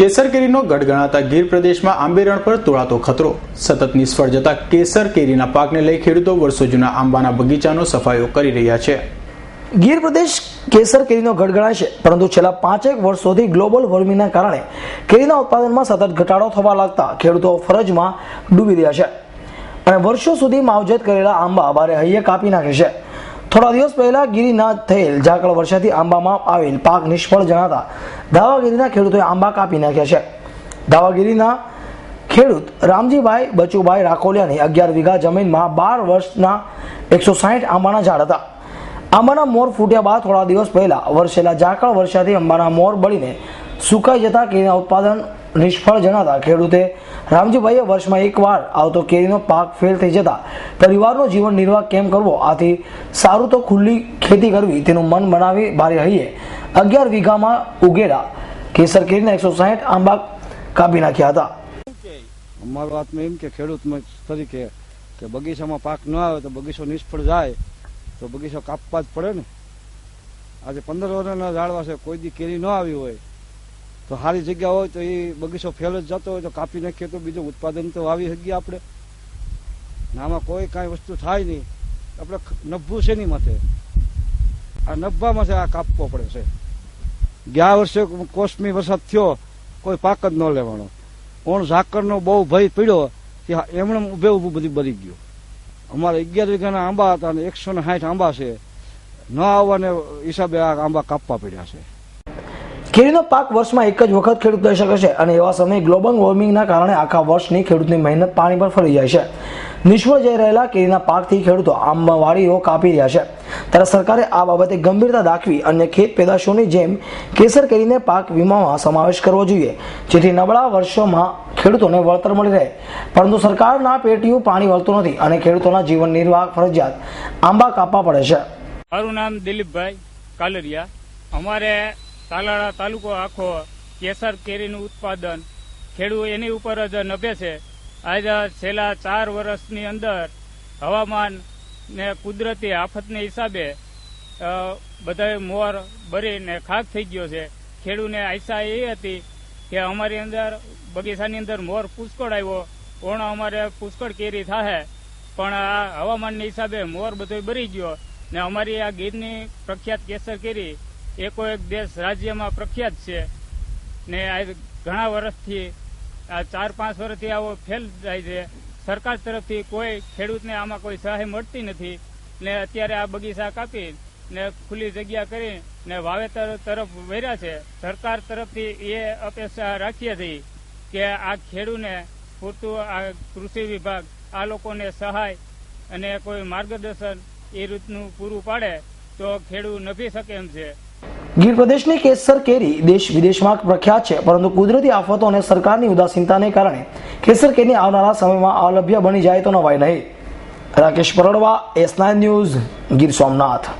કેસર કેરીનો ગઢ ગણાતા ગીર પ્રદેશમાં આંબેરણ પર તોળાતો ખતરો. સતત નિષ્ફળ જતા કેસર કેરીના પાકને લઈ ખેડૂતો વર્ષો જૂના આંબાના બગીચાનો સફાયો કરી રહ્યા છે. ગીર પ્રદેશ કેસર કેરીનો ગઢ ગણાય છે, પરંતુ છેલ્લા 5 વર્ષોથી ગ્લોબલ વોર્મિંગના કારણે કેરીના ઉત્પાદનમાં સતત ઘટાડો થવા લાગતા ખેડૂતો ફરજમાં ડૂબી રહ્યા છે અને વર્ષો સુધી માવજત કરેલા આંબા બારે હૈયે કાપી નાખે છે. થોડા દિવસ પહેલા ગીરીના થયેલ ઝાકળ વર્ષાથી આંબામાં આવેલ પાક નિષ્ફળ જણાતા દાવાગીરીના ખેડૂતોએ આંબા કાપી નાખ્યા છે. દાવાગીરીના ખેડૂત રામજીભાઈ બચુભાઈ રાખોલિયાની 11 વીઘા જમીનમાં 12 વર્ષના 160 આંબાના ઝાડ હતા. આંબાના મોર ફૂટ્યા બાદ થોડા દિવસ પહેલા વરસેલા ઝાકળ વર્ષાથી આંબાના મોર બળીને સુકાઈ જતા કેરીના ઉત્પાદન નિષ્ફળ જણાતા ખેડૂતે રામજીભાઈએ વર્ષમાં એકવાર આવતો કેરીનો પાક ફેલ થઈ જતા પરિવારનો જીવન નિર્વાહ કેમ કરવો, આથી સારું તો ખુલ્લી ખેતી કરવી તેનું મન બનાવી ભારે હૈયે 11 વીઘામાં ઉગેલા કેસર કેરીના 160 આંબા કાપી નાખ્યા હતા. અમારો વાતમાં એમ કે ખેડૂત તરીકે કે બગીચામાં પાક ન આવે તો બગીચો નિષ્ફળ જાય તો બગીચો કાપવા જ પડે ને. આજે 15 વર્ષના ઝાડવા છે, કોઈ દી કેરી ન આવી હોય તો સારી જગ્યા હોય તો એ બગીચો ફેલ જ જતો હોય તો કાપી નાખીએ તો બીજું ઉત્પાદન તો વાવી શકીએ આપણે. આમાં કોઈ કાંઈ વસ્તુ થાય નહીં. આપણે નભ્ભું છે નહીં માથે, આ નભ્ભામાં છે, આ કાપવો પડે છે. ગયા વર્ષે કોસમી વરસાદ થયો, કોઈ પાક જ ન લેવાનો. ઓણ ઝાકરનો બહુ ભય પડ્યો કે એમણે ઉભે ઊભું બધી બરી ગયું. અમારે 11 વીઘાના આંબા હતા અને 160 આંબા છે. ન આવવાને હિસાબે આ આંબા કાપવા પડ્યા છે. કેરીનો પાક વર્ષમાં એક જ વખત ખેડૂત લઈ શકે છે અને એવા સમયે ગ્લોબલ વોર્મિંગના કારણે આખા વર્ષની ખેડૂતની મહેનત પાણી પર ફરી જાય છે. નિષ્ફળ જઈ રહેલા કેરીના પાકથી ખેડૂતો આંબાવાડીઓ કાપી રહ્યા છે, ત્યારે સરકારે આ બાબતે ગંભીરતા દાખવી અન્ય ખેત પેદાશોની જેમ કેસર કેરીને પાક વીમામાં સમાવેશ કરવો જોઈએ, જેથી નબળા વર્ષોમાં ખેડૂતોને વળતર મળી રહે. પરંતુ સરકારના પેટીયું પાણી વળતું નથી અને ખેડૂતોના જીવન નિર્વાહ ફરજિયાત આંબા કાપવા પડે છે. મારું નામ દિલીપભાઈ કાલરિયા. અમારે તાલાળા તાલુકો આખો કેસર કેરીનું ઉત્પાદન ખેડૂત એની ઉપર જ નભે છે. આજે છેલ્લા 4 વર્ષની અંદર હવામાન ને કુદરતી આફતને હિસાબે બધા મોર બરીને ખાક થઈ ગયો છે. ખેડૂતને આશા એ હતી કે અમારી અંદર બગીચાની અંદર મોર પુષ્કળ આવ્યો, ઓણ અમારે પુષ્કળ કેરી થાય, પણ આ હવામાનના હિસાબે મોર બધો બરી ગયો ને અમારી આ ગીરની પ્રખ્યાત કેસર કેરી એકો એક દેશ રાજ્યમાં પ્રખ્યાત છે ને આ ઘણા વર્ષથી આ 4-5 વર્ષથી આવો ફેલ જાય છે. સરકાર તરફથી કોઈ ખેડૂતને આમાં કોઈ સહાય મળતી નથી ને અત્યારે આ બગીચા કાપી ને ખુલ્લી જગ્યા કરી ને વાવેતર તરફ વર્યા છે. સરકાર તરફથી એ અપેક્ષા રાખીએ છીએ કે આ ખેડૂતને પૂરતું આ કૃષિ વિભાગ આ લોકોને સહાય અને કોઈ માર્ગદર્શન એ રીતનું પૂરું પાડે તો ખેડૂત નભી શકે એમ છે. ગીર પ્રદેશની કેસર કેરી દેશ વિદેશમાં પ્રખ્યાત છે, પરંતુ કુદરતી આફતો અને સરકારની ઉદાસીનતાને કારણે કેસર કેરી આવનારા સમયમાં અલભ્ય બની જાય તો નવાય નહીં. Rakesh Pardava, S9 news, Gir Somnath.